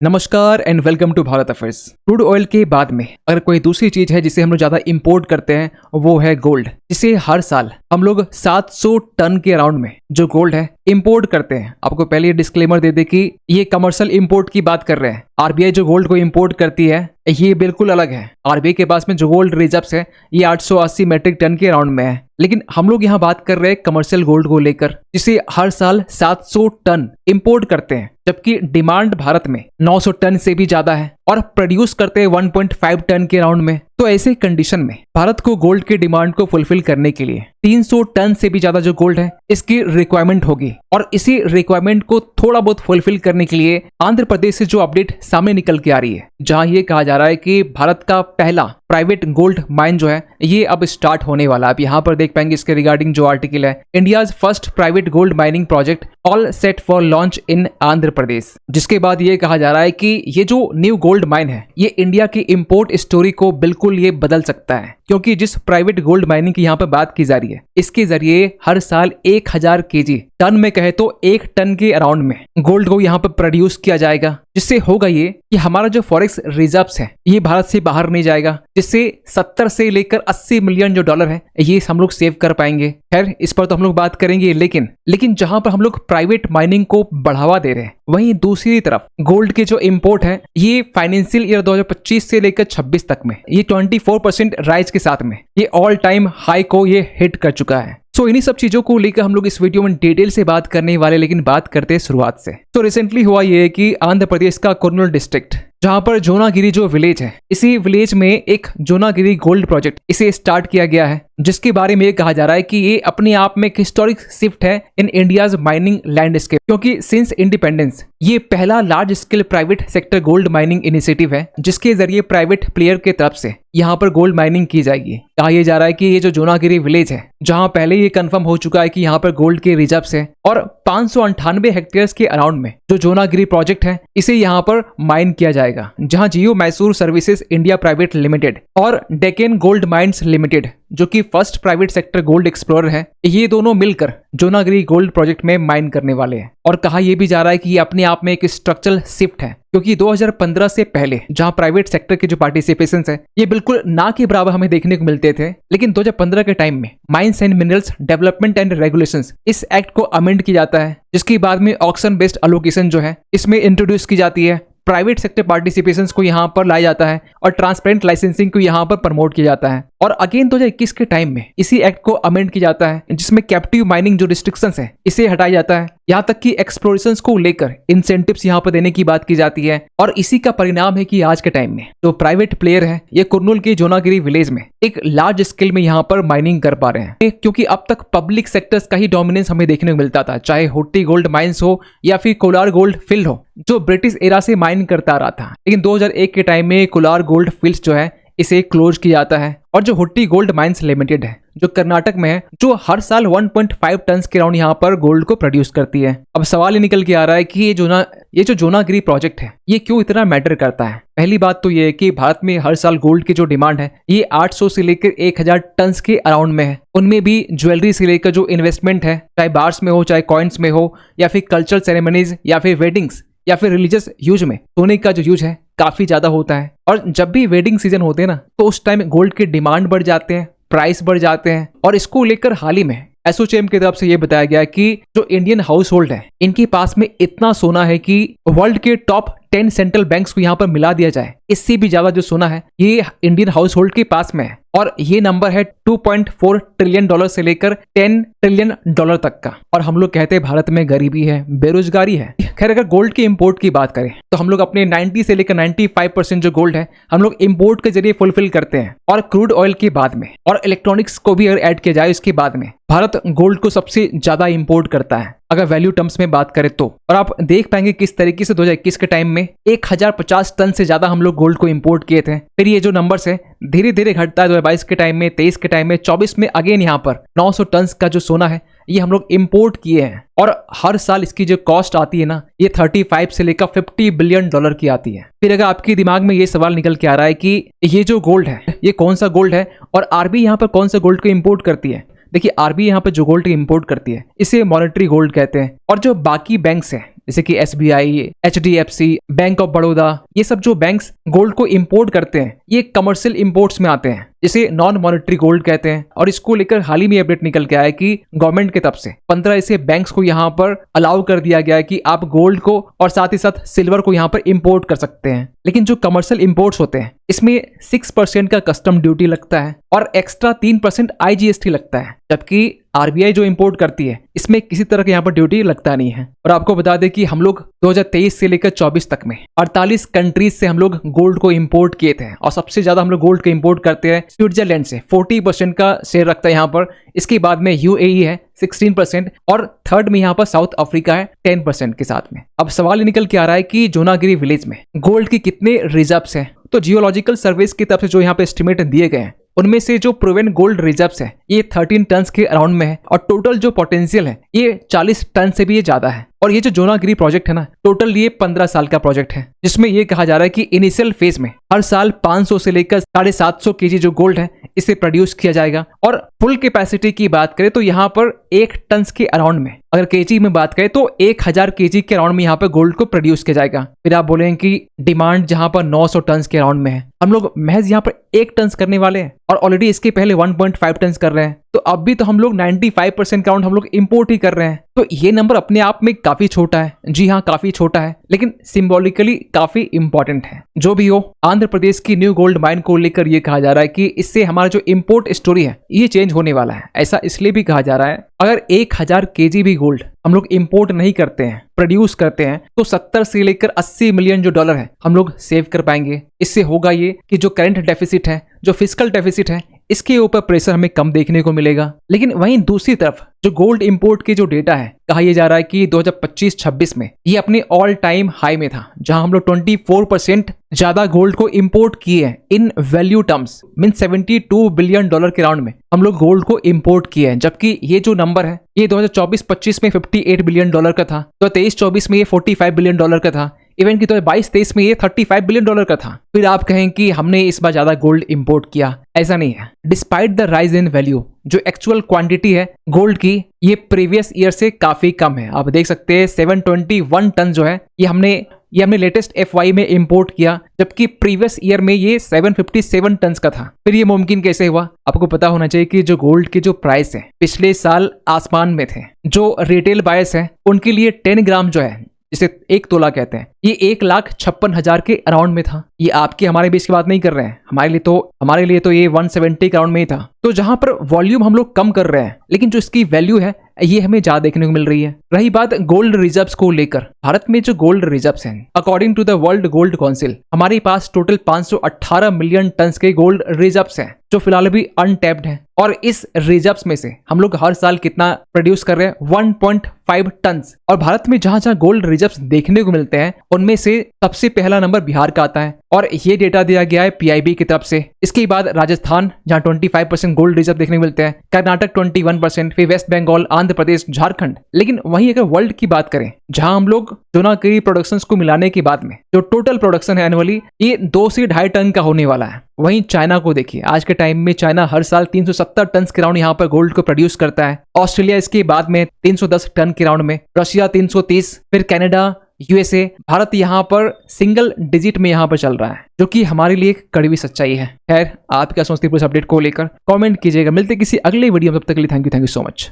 नमस्कार and welcome to Bharat Affairs. Crude oil के बाद में अगर कोई दूसरी चीज है जिसे हम लोग ज्यादा इंपोर्ट करते हैं वो है गोल्ड, जिसे हर साल हम लोग 700 टन के अराउंड में जो गोल्ड है इंपोर्ट करते हैं। आपको पहले ये डिस्क्लेमर दे दे कि ये कमर्शियल इंपोर्ट की बात कर रहे हैं। आरबीआई जो गोल्ड को इंपोर्ट करती है ये बिल्कुल अलग है। आरबीआई के पास में जो गोल्ड रिजर्व्स है ये 880 मेट्रिक टन के अराउंड में है, लेकिन हम लोग यहाँ बात कर रहे हैं कमर्शियल गोल्ड को लेकर, जिसे हर साल 700 टन इंपोर्ट करते हैं, जबकि डिमांड भारत में 900 टन से भी ज्यादा है और प्रोड्यूस करते हैं 1.5 टन के अराउंड में। तो ऐसे कंडीशन में भारत को गोल्ड की डिमांड को फुलफिल करने के लिए 300 टन से भी ज्यादा जो गोल्ड है इसकी रिक्वायरमेंट होगी। और इसी रिक्वायरमेंट को थोड़ा बहुत फुलफिल करने के लिए आंध्र प्रदेश से जो अपडेट सामने निकल के आ रही है, जहां ये कहा जा रहा है कि भारत का पहला प्राइवेट गोल्ड माइन जो है ये अब स्टार्ट होने वाला है। आप यहाँ पर देख पाएंगे इसके रिगार्डिंग जो आर्टिकल है, India's first private gold mining project all set for launch in Andhra Pradesh. जिसके बाद ये कहा जा रहा है कि ये जो न्यू गोल्ड माइन है ये इंडिया की इंपोर्ट स्टोरी को बिल्कुल ये बदल सकता है, क्योंकि जिस प्राइवेट गोल्ड माइनिंग की यहाँ पर बात की जा रही है इसके जरिए हर साल 1000 केजी टन में कहे तो 1 टन के अराउंड में गोल्ड को यहाँ पर प्रोड्यूस किया जाएगा। जिससे होगा ये कि हमारा जो फॉरेक्स रिजर्व्स है ये भारत से बाहर नहीं जाएगा, जिससे 70 से लेकर 80 मिलियन जो डॉलर है ये हम लोग सेव कर पाएंगे। खैर इस पर तो हम लोग बात करेंगे, लेकिन जहां पर हम लोग प्राइवेट माइनिंग को बढ़ावा दे रहे हैं वहीं दूसरी तरफ गोल्ड के जो इंपोर्ट है ये फाइनेंशियल ईयर 2025 से लेकर 26 तक में ये 24% राइज के साथ में ये ऑल टाइम हाई को ये हिट कर चुका है। सो इन्हीं सब चीजों को लेकर हम लोग इस वीडियो में डिटेल से बात करने वाले, लेकिन बात करते हैं शुरुआत से। तो रिसेंटली हुआ ये कि आंध्र प्रदेश का कुर्नूल डिस्ट्रिक्ट जहां पर जोनागिरी जो विलेज है, इसी विलेज में एक जोनागिरी गोल्ड प्रोजेक्ट इसे स्टार्ट किया गया है, जिसके बारे में कहा जा रहा है कि ये अपने आप में एक हिस्टोरिक शिफ्ट है इन इंडियाज माइनिंग लैंडस्केप, क्योंकि सिंस इंडिपेंडेंस ये पहला large scale private sector gold mining initiative है जिसके जरिए प्राइवेट प्लेयर के तरफ से यहाँ पर गोल्ड माइनिंग की जाएगी। कहा यह जा रहा है कि ये जो जोनागिरी विलेज है, जहां पहले ये कंफर्म हो चुका है कि यहाँ पर गोल्ड के रिजर्व्स है और 598 हेक्टेयर्स के अराउंड में जो जोनागिरी प्रोजेक्ट है इसे यहाँ पर माइन किया जाएगा, जहां geo Mysore services India private limited और डेक्कन गोल्ड माइंस लिमिटेड जो कि first private sector gold explorer है, ये दोनों मिलकर जोनागिरी गोल्ड प्रोजेक्ट में माइन करने वाले हैं। और कहा यह भी जा रहा है कि ये अपने आप में एक स्ट्रक्चरल शिफ्ट है, क्योंकि 2015 से पहले जहां प्राइवेट सेक्टर के जो पार्टिसिपेशंस है ये बिल्कुल ना के बराबर हमें देखने को मिलते थे, लेकिन 2015 के टाइम में mines and minerals development and regulations इस एक्ट को अमेंड किया जाता है, जिसके बाद में ऑक्शन बेस्ड अलोकेशन जो है इसमें इंट्रोड्यूस की जाती है, प्राइवेट सेक्टर पार्टिसिपेशंस को यहाँ पर लाया जाता है और ट्रांसपेरेंट लाइसेंसिंग को यहाँ पर प्रमोट किया जाता है। और अगेन 2021 के टाइम में इसी एक्ट को अमेंड किया जाता है, जिसमें कैप्टिव माइनिंग जो रिस्ट्रिक्शंस है इसे हटाया जाता है, यहाँ तक कि एक्सप्लोरेशंस को लेकर इंसेंटिव्स यहाँ पर देने की बात की जाती है। और इसी का परिणाम है कि आज के टाइम में जो प्राइवेट प्लेयर है ये कुर्नूल के जोनागिरी विलेज में एक लार्ज स्केल में यहाँ पर माइनिंग कर पा रहे हैं, क्योंकि अब तक पब्लिक सेक्टर्स का ही डोमिनेंस हमें देखने को मिलता था, चाहे हुट्टी गोल्ड माइंस हो या फिर कोलार गोल्ड फील्ड हो जो ब्रिटिश एरा से माइन करता आ रहा था। लेकिन 2001 के टाइम में कोलार गोल्ड फील्ड्स जो है इसे क्लोज किया जाता है, और जो हुट्टी गोल्ड माइंस लिमिटेड है जो कर्नाटक में है, जो हर साल 1.5 टन के अराउंड यहाँ पर गोल्ड को प्रोड्यूस करती है। अब सवाल ये निकल के आ रहा है कि ये जो जोनागिरी प्रोजेक्ट है ये क्यों इतना मैटर करता है। पहली बात तो ये है कि भारत में हर साल गोल्ड की जो डिमांड है ये 800 से लेकर 1000 टन के अराउंड में है। उनमें भी ज्वेलरी से लेकर जो इन्वेस्टमेंट है, चाहे बार्स में हो, चाहे कॉइन्स में हो, या फिर कल्चरल सेरेमनीज, या फिर वेडिंग्स, या फिर रिलीजियस यूज में सोने का जो यूज है काफी ज्यादा होता है। और जब भी वेडिंग सीजन होते हैं ना तो उस टाइम गोल्ड की डिमांड बढ़ जाते हैं, प्राइस बढ़ जाते हैं। और इसको लेकर हाल ही में एसोचैम की तरफ से ये बताया गया कि जो इंडियन हाउस होल्ड है इनके पास में इतना सोना है कि वर्ल्ड के टॉप 10 सेंट्रल बैंक्स को यहाँ पर मिला दिया जाए, इससे भी ज्यादा जो सोना है ये इंडियन हाउस होल्ड के पास में है। और ये नंबर है 2.4 ट्रिलियन डॉलर से लेकर 10 ट्रिलियन डॉलर तक का। और हम लोग कहते हैं भारत में गरीबी है, बेरोजगारी है। खैर अगर गोल्ड के इंपोर्ट की बात करें तो हम लोग अपने 90 से लेकर 95% जो गोल्ड है हम लोग इंपोर्ट के जरिए फुलफिल करते हैं। और क्रूड ऑयल के बाद में और इलेक्ट्रॉनिक्स को भी अगर ऐड किया जाए इसके बाद में भारत गोल्ड को सबसे ज्यादा इंपोर्ट करता है अगर वैल्यू टर्म्स में बात करें तो। और आप देख पाएंगे किस तरीके से 2021 के टाइम में 1050 टन से ज्यादा हम लोग गोल्ड को इंपोर्ट किए थे। फिर ये जो नंबर्स है धीरे धीरे घटता है 2022 के टाइम में, 23 के टाइम में, 24 में अगेन यहाँ पर 900 टन का जो सोना है ये हम लोग इंपोर्ट किए हैं। और हर साल इसकी जो कॉस्ट आती है ना ये 35 से लेकर 50 बिलियन डॉलर की आती है। फिर अगर आपके दिमाग में ये सवाल निकल के आ रहा है कि ये जो गोल्ड है ये कौन सा गोल्ड है और आरबीआई यहाँ पर कौन सा गोल्ड को इंपोर्ट करती है, देखिए आरबीआई यहाँ पे जो गोल्ड इंपोर्ट करती है इसे मॉनेटरी गोल्ड कहते हैं। और जो बाकी बैंक्स हैं जैसे कि SBI, HDFC, bank of Baroda, ये सब जो बैंक्स गोल्ड को इंपोर्ट करते हैं ये कमर्शियल इंपोर्ट्स में आते हैं, जिसे नॉन मॉनेटरी गोल्ड कहते हैं। और इसको लेकर हाल ही में अपडेट निकल के आया कि गवर्नमेंट की तरफ से 15 ऐसे बैंक्स को यहाँ पर अलाउ कर दिया गया है कि आप गोल्ड को और साथ ही साथ सिल्वर को यहाँ पर इंपोर्ट कर सकते हैं। लेकिन जो कमर्शियल इंपोर्ट्स होते हैं इसमें 6% का कस्टम ड्यूटी लगता है और एक्स्ट्रा 3% IGST लगता है, जबकि RBI जो इंपोर्ट करती है इसमें किसी तरह का यहाँ पर ड्यूटी लगता नहीं है। और आपको बता दें कि हम लोग 2023 से लेकर 24 तक में 48 कंट्रीज से हम लोग गोल्ड को इंपोर्ट किए थे और सबसे ज्यादा हम लोग गोल्ड को इंपोर्ट करते हैं स्विट्जरलैंड से, 40% का शेयर रखता है यहाँ पर। इसके बाद में UAE है 16% और थर्ड में यहाँ पर साउथ अफ्रीका है 10% के साथ में। अब सवाल ये निकल के आ रहा है कि जोनागिरी विलेज में गोल्ड की कितने रिजर्व्स हैं। तो जियोलॉजिकल सर्विस की तरफ से जो यहाँ पे एस्टिमेट दिए गए हैं उनमें से जो प्रूवन गोल्ड रिजर्व्स है ये 13 टन के अराउंड में है और टोटल जो पोटेंशियल है ये 40 टन से भी ये ज्यादा है। और ये जो जोनागिरी प्रोजेक्ट है ना, टोटल ये 15 साल का प्रोजेक्ट है, जिसमें ये कहा जा रहा है कि इनिशियल फेज में हर साल 500 से लेकर 750 केजी जो गोल्ड है इसे प्रोड्यूस किया जाएगा। और फुल कैपेसिटी की बात करें तो यहाँ पर 1 टन के अराउंड में, अगर केजी में बात करें तो 1000 केजी के अराउंड में यहाँ पर गोल्ड को प्रोड्यूस किया जाएगा। फिर आप बोलेंगे कि डिमांड जहां पर 900 टन के अराउंड में है, हम लोग महज यहाँ पर 1 टन करने वाले हैं और ऑलरेडी इसके पहले 1.5 टन कर रहे हैं, तो अब भी तो हम लोग 95% अराउंड हम लोग इंपोर्ट ही कर रहे हैं। तो ये नंबर अपने आप में काफी छोटा है, जी हाँ काफी छोटा है, लेकिन सिंबॉलिकली काफी इंपॉर्टेंट है। जो भी हो, आंध्र प्रदेश की न्यू गोल्ड माइन को लेकर ये कहा जा रहा है कि इससे हमारा जो इंपोर्ट स्टोरी है ये चेंज होने वाला है। ऐसा इसलिए भी कहा जा रहा है अगर 1000 केजी भी गोल्ड हम लोग इंपोर्ट नहीं करते हैं, प्रोड्यूस करते हैं, तो 70 से लेकर 80 मिलियन जो डॉलर है हम लोग सेव कर पाएंगे। इससे होगा ये कि जो करंट डेफिसिट है, जो फिस्कल डेफिसिट है, इसके ऊपर प्रेशर हमें कम देखने को मिलेगा। लेकिन वहीं दूसरी तरफ जो गोल्ड इंपोर्ट के जो डेटा है, कहा यह जा रहा है कि 2025-26 में ये अपने ऑल टाइम हाई में था, जहां हम लोग 24% ज्यादा गोल्ड को इंपोर्ट किए हैं in value terms, mean 72 billion dollar के राउंड में हम लोग गोल्ड को इंपोर्ट किए हैं। जबकि ये जो नंबर है ये 2024-25 में 58 बिलियन डॉलर का था, तो 23-24 में ये 45 बिलियन डॉलर का था, इवन की 22-23 में ये 35 बिलियन डॉलर का था। फिर आप कहें कि हमने इस बार ज्यादा गोल्ड इंपोर्ट किया, ऐसा नहीं है। Despite the rise in value, जो एक्चुअल क्वांटिटी है गोल्ड की ये प्रीवियस ईयर से काफी कम है। आप देख सकते हैं 721 टन जो है ये हमने लेटेस्ट FY में इंपोर्ट किया, जबकि प्रीवियस ईयर में ये 757 टन का था। फिर ये मुमकिन कैसे हुआ? आपको पता होना चाहिए कि जो गोल्ड के जो प्राइस है पिछले साल आसमान में थे। जो रिटेल बायर्स है उनके लिए 10 ग्राम जो है, जिसे 1 तोला कहते हैं, ये 1,56,000 के अराउंड में था। ये आपके हमारे बीच की बात नहीं कर रहे हैं, हमारे लिए तो ये 170 के अराउंड में ही था। तो जहां पर वॉल्यूम हम लोग कम कर रहे हैं, लेकिन जो इसकी वैल्यू है ये हमें ज्यादा देखने को मिल रही है। रही बात गोल्ड रिजर्व्स को लेकर, भारत में जो गोल्ड रिजर्व्स हैं according to the World Gold Council, हमारे पास टोटल 518 मिलियन टन के गोल्ड रिजर्व्स हैं, जो फिलहाल अभी अनटैप्ड हैं। और इस रिजर्व्स में से हम लोग हर साल कितना प्रोड्यूस कर रहे हैं? 1.5 टन। और भारत में जहां जहां गोल्ड रिजर्व्स देखने को मिलते हैं उनमें से सबसे पहला नंबर बिहार का आता है, और ये डेटा दिया गया है PIB की तरफ से। इसके बाद राजस्थान जहां 25% गोल्ड रिजर्व देखने को मिलते हैं, कर्नाटक 21%, फिर वेस्ट बंगाल, आंध्र प्रदेश, झारखंड। लेकिन वहीं अगर वर्ल्ड की बात करें, जहां हम लोग जोनागिरी प्रोडक्शंस को मिलाने के बाद में जो टोटल प्रोडक्शन है एनुअली ये 2 से 2.5 टन का होने वाला है। वहीं चाइना को देखिए, आज के टाइम में चाइना हर साल 370 टन के राउंड यहाँ पर गोल्ड को प्रोड्यूस करता है। ऑस्ट्रेलिया इसके बाद में 310 टन के राउंड में, रशिया 330, फिर कनाडा, USA। भारत यहाँ पर सिंगल डिजिट में यहाँ पर चल रहा है, जो कि हमारे लिए एक कड़वी सच्चाई है। खैर, आप क्या सोचते हैं इस अपडेट को लेकर? कमेंट कीजिएगा। मिलते किसी अगले वीडियो में, तब तक के लिए थैंक यू सो मच।